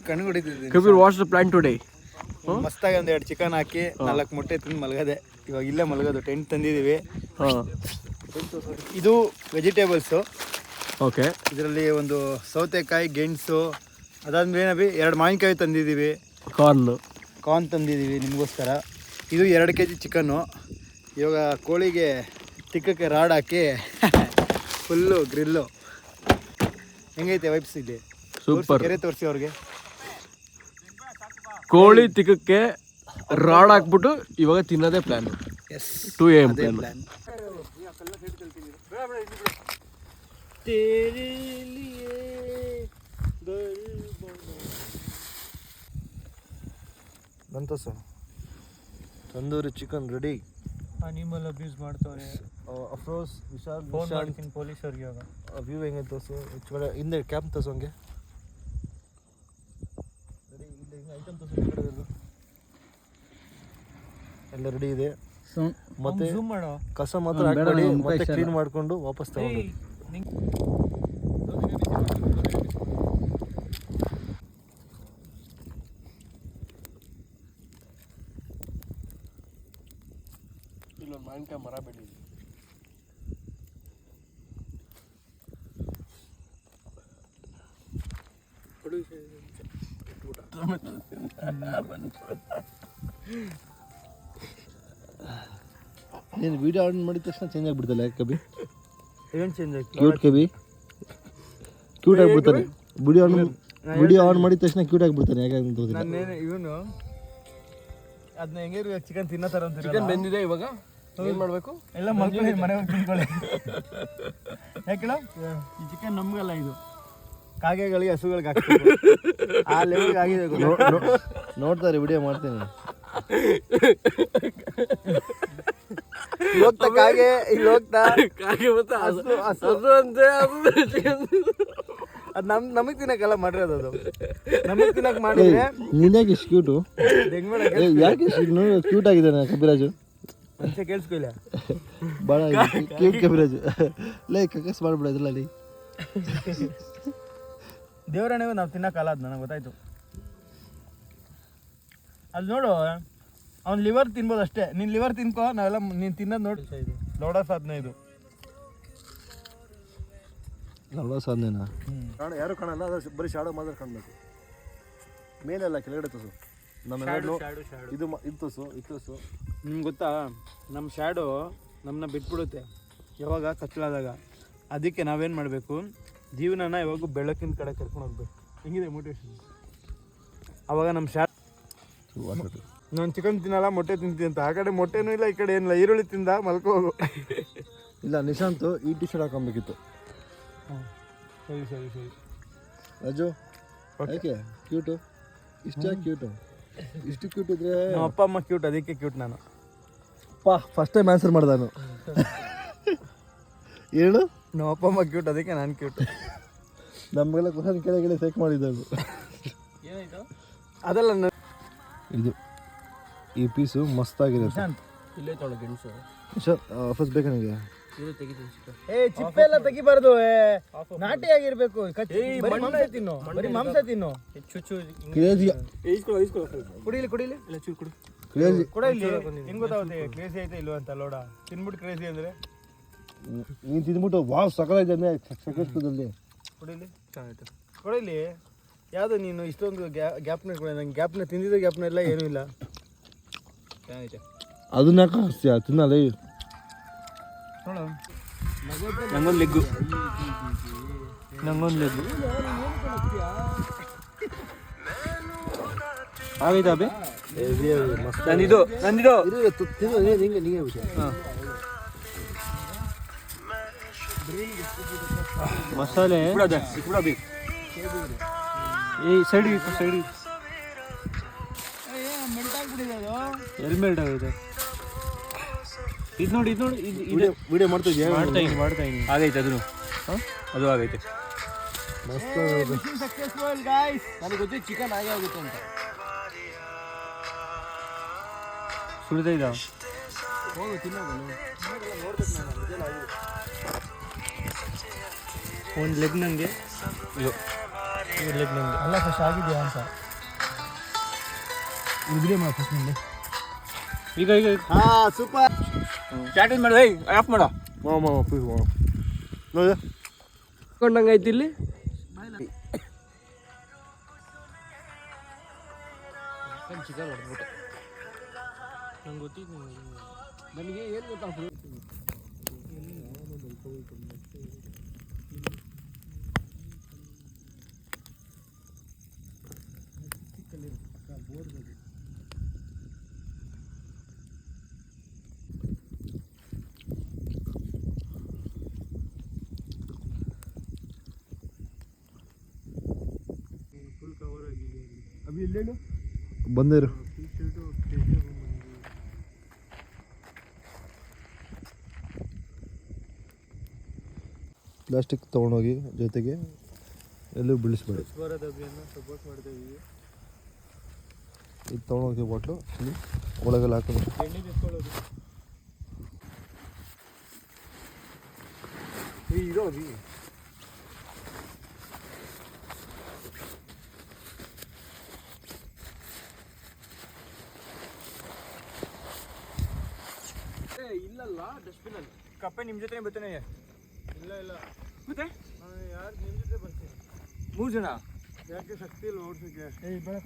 ಕಣ್ಣು ಹೊಡಿತಿದ್ದೀನಿ. Kabir, what's the plan today? ಮಸ್ತಾಗಿ ಒಂದು 2 ಚಿಕನ್ ಹಾಕಿ 4 ಮೊಟ್ಟೆ ತಿಂದು ಮಲಗದೆ. ಇವಾಗ ಇಲ್ಲೇ ಮಲಗೋದು. ಟೆಂಟ್ ತಂದಿದ್ದೀವಿ. ಇದು ವೆಜಿಟೇಬಲ್ಸು. ಓಕೆ. ಇದರಲ್ಲಿ ಒಂದು ಸೌತೆಕಾಯಿ, ಗೆಣಸು, ಅದಾದ್ಮೇಲೆ 2 ಮಾವಿನಕಾಯಿ ತಂದಿದ್ದೀವಿ. ಕಾರ್ನ್ ತಂದಿದ್ದೀವಿ ನಿಮಗೋಸ್ಕರ. ಇದು 2 kg ಚಿಕನ್ನು. ಇವಾಗ ಕೋಳಿಗೆ ತಿಕ್ಕಕ್ಕೆ ರಾಡ್ ಹಾಕಿ ಫುಲ್ಲು ಗ್ರಿಲ್ಲು. ಹೆಂಗೈತೆ ವೈಬ್ಸ್ ಇದೆ? ಸೂಪರ್. ಕೆರೆ ತೋರಿಸಿ ಅವ್ರಿಗೆ. ಕೋಳಿ ತಿಕ್ಕಕ್ಕೆ ರಾಡ್ ಹಾಕ್ಬಿಟ್ಟು ಇವಾಗ ತಿನ್ನೋದೇ ಪ್ಲಾನ್. S, 2 AM plan. ಬಂತು tandoori chicken ready. Animal abuse ಮಾಡ್ತವ್ರೆ. ಅಫ್ರೋಸ್ ವಿಶಾಲ್ ಫೋನ್ ಮಾಡ್ತೀನಿ ಪೊಲೀಸರಿಗೆ. ಇವಾಗ ವ್ಯೂ ಹೆಂಗೆ ತೋರಿಸು. ಹಿಂದೆ ಕ್ಯಾಪ್ ತೋರಿಸು. ಹಂಗೆ ಐಟಮ್ ತೋರಿಸು. ಎಲ್ಲ ರೆಡಿ ಇದೆ. ಮತ್ತೆ ಝೂಮ್ ಮಾಡೋ. ಕಸ ಮಾತ್ರ ಹಾಕಬೇಡಿ. ಮತ್ತೆ ಕ್ಲೀನ್ ಮಾಡ್ಕೊಂಡು ವಾಪಸ್ ತಗೊಂಡು. ಇಲ್ಲೊಂದು ಮಾವಿನಕಾಯಿ ಮರ ಬೆಳೀಲಿ. ನೀನು ವಿಡಿಯೋ ಆನ್ ಮಾಡಿದ ತಕ್ಷಣ ಚೇಂಜ್ ಆಗಿಬಿಡ್ತಲ್ಲ ಕಬಿ? ಏನು ಚೇಂಜ್ ಆಯ್ತು? ಕ್ಯೂಟ್ ಕಬಿ, ಕ್ಯೂಟ್ ಆಗಿಬಿಡ್ತಾನೆ. ವಿಡಿಯೋ ಆನ್ ಮಾಡಿದ ತಕ್ಷಣ ಕ್ಯೂಟ್ ಆಗಿಬಿಡ್ತಾನೆ. ಯಾಕಂತ ನಾನೇನು ಇವನು ಅದನ್ನ ಹೆಂಗೆ ಚಿಕನ್ ತಿನ್ನೋ ಥರ ಅಂತ. ಚಿಕನ್ ಬೆಂದಿದೆ. ಇವಾಗ ಏನು ಮಾಡಬೇಕು? ಎಲ್ಲ ಮಕ್ಕಳು ಮನೆ ಹೋಗಿ ತಿನ್ಕೊಳ್ಳಿ. ಯಾಕೆ ಈ ಚಿಕನ್ ನಮಗಲ್ಲ, ಇದು ಕಾಗೆಗಳಿಗೆ ಹಸುಗಳಿಗೆ ಹಾಕ್ಬೇಕು. ಆ ಲೆವೆಲ್ಗೆ ಆಗಿದೆ. ನೋಡ್ತಾರೆ, ವಿಡಿಯೋ ಮಾಡ್ತೀನಿ. ಹೋಗ್ತಾ ಕಾಗೆ, ಇಲ್ಲಿ ಹೋಗ್ತಾ ಕಾಗೆ ಮತ್ತೆ ಹಸು ಅಂತೆ. ಅದು ನಮಗೆ ತಿನ್ನಕ್ಕಲ್ಲ ಮಾಡಿರೋದು. ಅದು ನಮಗೆ ತಿನ್ನಕ್ಕೆ ಮಾಡಿದ್ರೆ ನೀನ್ಯಾಕೆ ಇಷ್ಟು ಕ್ಯೂಟು? ಯಾಕೆ ಕ್ಯೂಟ್ ಆಗಿದ್ದಾನೆ ಕಬಿರಾಜು? ಅಂತ ಕೇಳಿಸ್ಕೊಲ್ಲ. ಭಾಳ ಕ್ಯೂಟ್ ಕಬಿರಾಜು. ಲೈಕ್ ಕಕ್ಕಸ್ ಮಾಡ್ಬಿಡ ಇದ್ರಲ್ಲಿ. ದೇವರಣೆಗೂ ನಾವು ತಿನ್ನಕ್ಕಲ್ಲ. ಅದು ನನಗೆ ಗೊತ್ತಾಯ್ತು. ಅಲ್ಲಿ ನೋಡು, ಅವ್ನು ಲಿವರ್ ತಿನ್ಬೋದು ಅಷ್ಟೇ. ನೀನು ಲಿವರ್ ತಿನ್ಕೋ, ನಾವೆಲ್ಲ ನೀನು ತಿನ್ನೋದು ನೋಡಿ. ಲೋಡ ಸಾಧನೆ ಇದು. ಲೋಡ ಸಾಧನೆನಾ? ಯಾರು ಕಾಣಲ್ಲ, ಅದು ಬರೀ ಶಾಡೋ ಮಾತ್ರ ಕಾಣಬೇಕು. ಮೇಲೆಲ್ಲ ಕೆಳಗಡೆ ತೋಸು. ಇದು ತೋಸು, ಇದು ತೋಸು. ನಿಮ್ಗೆ ಗೊತ್ತಾ, ನಮ್ಮ ಶ್ಯಾಡೋ ನಮ್ಮನ್ನ ಬಿಟ್ಬಿಡುತ್ತೆ ಯಾವಾಗ ಕತ್ಲಾದಾಗ. ಅದಕ್ಕೆ ನಾವೇನು ಮಾಡಬೇಕು, ಜೀವನನ ಯಾವಾಗೂ ಬೆಳಕಿನ ಕಡೆ ಕರ್ಕೊಂಡು ಹೋಗ್ಬೇಕು. ಹೆಂಗಿದೆ ಮೋಟಿವೇಶನ್? ಅವಾಗ ನಮ್ಮ ಶ್ಯಾಡೋ ನಾನು ಚಿಕನ್ ತಿನ್ನಲ್ಲ, ಮೊಟ್ಟೆ ತಿಂತೀನಿ ಅಂತ. ಆ ಕಡೆ ಮೊಟ್ಟೆನೂ ಇಲ್ಲ, ಈ ಕಡೆ ಏನಿಲ್ಲ. ಈರುಳ್ಳಿ ತಿಂದ ಮಲ್ಕೋ ಹೋಗು. ಇಲ್ಲ, ನಿಶಾಂತು ಈ ಟಿ ಶರ್ಟ್ ಹಾಕೊಬೇಕಿತ್ತು. ಸರಿ ಸರಿ ಸರಿ. ರಾಜು ಯಾಕೆ ಕ್ಯೂಟು? ಇಷ್ಟ ಕ್ಯೂಟು? ಇಷ್ಟು ಕ್ಯೂಟ್ ಇದ್ರೆ ನಮ್ಮ ಅಪ್ಪ ಅಮ್ಮ ಕ್ಯೂಟ್, ಅದಕ್ಕೆ ಕ್ಯೂಟ್ ನಾನು. ಫಸ್ಟ್ ಟೈಮ್ ಆನ್ಸರ್ ಮಾಡ್ದೆ ನಾನು. ಹೇಳು. ನಮ್ಮ ಅಪ್ಪ ಅಮ್ಮ ಕ್ಯೂಟ್, ಅದಕ್ಕೆ ನಾನು ಕ್ಯೂಟ್. ನಮಗೆಲ್ಲ ಕ್ವಶನ್ ಕೆಳಗಡೆ ಚೆಕ್ ಮಾಡಿದ್ದವು. ಏನಾಯ್ತು? ಅದಲ್ಲ, ಇದು ಈ ಪೀಸು ಮಸ್ತಾಗಿರುತ್ತೆ. ಇಲ್ಲೇ ತೊಗೊಳ್ಳಿ ಗೆಣಸು. ಆಫೀಸ್ ಬೇಕಾ ನಿಮಗೆ? ಚಿಪ್ಪೆ ಎಲ್ಲ ತೆಗಿಬಾರ್ದು. ನಾಟಿಯಾಗಿರ್ಬೇಕು. ಬರೀ ಮಾಂಸ ತಿನ್ನು, ಬರೀ ಮಾಂಸ ತಿನ್ನು. ಕುಡಿಲಿ ಕುಡಿಲಿ. ಕೊಡ ಇಲ್ಲಿ. ಹೆಂಗ್ ಗೊತ್ತಾಗುತ್ತೆ ಕ್ರೇಜಿ ಐತೆ ಇಲ್ವ ಅಂತ? ಲೋಡ ತಿನ್ಬಿಟ್ಟು ಕ್ರೇಜಿ ಅಂದ್ರೆ ನೀನು ತಿಂದ್ಬಿಟ್ಟು ವಾವ್ ಸಕಲಾಗಿದೆ ಸಕಲದಲ್ಲಿ. ಕುಡಿಲಿ, ಚೆನ್ನಾಗಿತ್ತು. ಕೊಡಿಲಿ. ಯಾವುದು ನೀನು ಇಷ್ಟೊಂದು ಗ್ಯಾಪ್ನ ಕೊಡ. ನಂಗೆ ಗ್ಯಾಪ್ನ ತಿಂದಿದ್ದ ಗ್ಯಾಪ್ನ ಎಲ್ಲ ಏನೂ ಇಲ್ಲ. ಚೆನ್ನಾಗೈತೆ. ಅದನ್ನ ಕಾಣಿಸ್ತೀಯ ತಿನ್ನಲ್ಲ. ನೋಡು, ನಂಗೊಂದು ಲೆಗ್ಗು. ಆಗೈತಾ ಅಬೆ? ನಂದಿದು ಮಸಾಲೆ ಈ ಸೈಡ್ ಎಲ್ಲಿ ಮೆಲ್ಟ್ ಆಗಿದೆ? ಇದು ನೋಡಿ ವಿಡಿಯೋ ಮಾಡ್ತಾ ಇದೀನಿ. ಆಗೈತೆ ಅದನ್ನು. ಅದು ಆಗೈತೆ. ನನಗೆ ಗೊತ್ತಿತ್ತು ಚಿಕನ್ ಆಗೇ ಆಗುತ್ತೆ ಅಂತ. ಸುಳಿದೈದ ಹೋಗು ತಿನ್ನೋದು. ಒಂದು ಲೆಗ್ ನನಗೆ. ಇದು ಅಲ್ಲ ಫಸ್ಟ್ ಆಗಿದೆಯಾ ಅಂತ ಇದ್ರೆ ಮಾ ಫಸ್ಟ್ ನಿಂದೆ ಈಗ ಈಗ ಹಾಂ ಸೂಪರ್ ಚಾಟಿಂಗ್ ಮಾಡಿದೆ ಆಫ್ ಮಾಡೋ ನೋಡಿ ಕೊಂಡಂಗೆ ಐತಿ ಇಲ್ಲಿ ಚಿಕನ್ ಹೊಡೆದ್ಬಿಟ್ಟೆ ನಂಗೆ ಗೊತ್ತಿದ್ದು ನನಗೆ ಏನು ಗೊತ್ತಾಗ್ತದೆ ಅಭಿ ಇಲ್ಲೇನು ಬಂದೇರು ಪ್ಲಾಸ್ಟಿಕ್ ತೊಗೊಂಡೋಗಿ ಜೊತೆಗೆ ಎಲ್ಲೂ ಬೀಳಿಸ್ಬೇಡಿ ಸಪೋರ್ಟ್ ಮಾಡ್ತಾ ಇದೀವಿ ಇದು ತೊಗೊಂಡೋಗಿ ಬಾಟ್ಲು ಒಳಗೆಲ್ಲ ಹಾಕೋದು ಎಣ್ಣೆ ತೆಕ್ಕೊಳ್ಳೋದು ಇರೋದು ಇಲ್ಲಲ್ಲ ಡಸ್ಟ್ಬಿನ್ ಅಲ್ಲಿ ಕಪ್ಪೆ ನಿಮ್ಮ ಜೊತೆ ಬರ್ತಾನೆ ಇಲ್ಲ ಇಲ್ಲ ಮತ್ತೆ ಯಾರು ನಿಮ್ಮ ಜೊತೆ ಬರ್ತೀನಿ 3 ಜನ ಯಾಕೆ ಶಕ್ತಿ ಇಲ್ಲ ಓಡಿಸೋಕ್ಕೆ ಏ ಬೇಡ